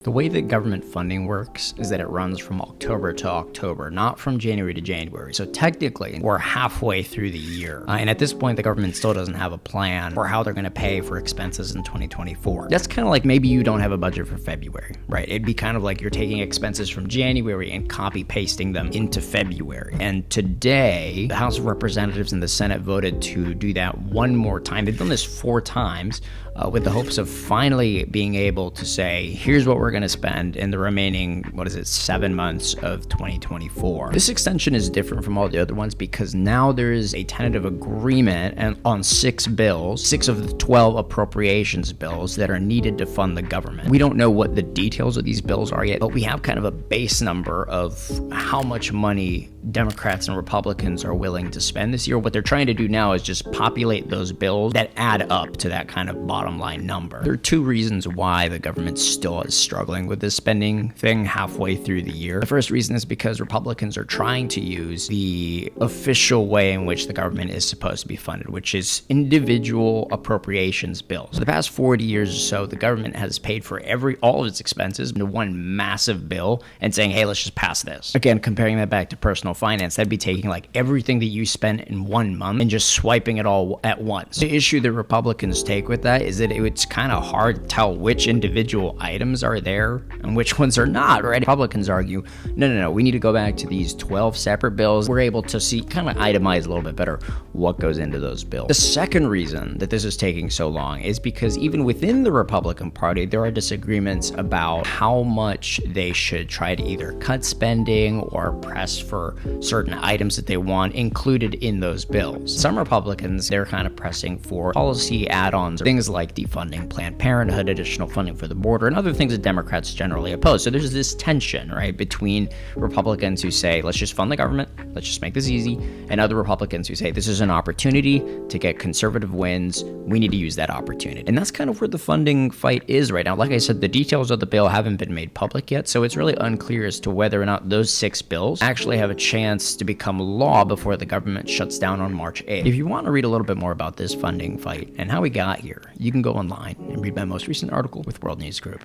The way that government funding works is that it runs from October to October, not from January to January. So technically, we're halfway through the year. And at this point, the government still doesn't have a plan for how they're going to pay for expenses in 2024. That's kind of like maybe you don't have a budget for February, right? It'd be kind of like you're taking expenses from January and copy pasting them into February. And today, the House of Representatives and the Senate voted to do that one more time. They've done this 4 times with the hopes of finally being able to say, here's what we're going to spend in the remaining, 7 months of 2024. This extension is different from all the other ones because now there is a tentative agreement on 6 bills, 6 of the 12 appropriations bills that are needed to fund the government. We don't know what the details of these bills are yet, but we have kind of a base number of how much money Democrats and Republicans are willing to spend this year. What they're trying to do now is just populate those bills that add up to that kind of bottom line number. There are 2 reasons why the government still is struggling with this spending thing halfway through the year. The first reason is because Republicans are trying to use the official way in which the government is supposed to be funded, which is individual appropriations bills. For the past 40 years or so, the government has paid for all of its expenses into one massive bill and saying, hey, let's just pass this. Again, comparing that back to personal finance, that'd be taking like everything that you spent in 1 month and just swiping it all at once. The issue that Republicans take with that is that it's kind of hard to tell which individual items are there and which ones are not, right? Republicans argue, no, we need to go back to these 12 separate bills. We're able to see, kind of itemize a little bit better what goes into those bills. The second reason that this is taking so long is because even within the Republican Party, there are disagreements about how much they should try to either cut spending or press for certain items that they want included in those bills. Some Republicans, they're kind of pressing for policy add-ons, things like defunding Planned Parenthood, additional funding for the border, and other things that Democrats generally oppose. So there's this tension, right, between Republicans who say, let's just fund the government, let's just make this easy, and other Republicans who say, this is an opportunity to get conservative wins, we need to use that opportunity. And that's kind of where the funding fight is right now. Like I said, the details of the bill haven't been made public yet, so it's really unclear as to whether or not those 6 bills actually have a chance to become law before the government shuts down on March 8th. If you want to read a little bit more about this funding fight and how we got here, you can go online and read my most recent article with World News Group.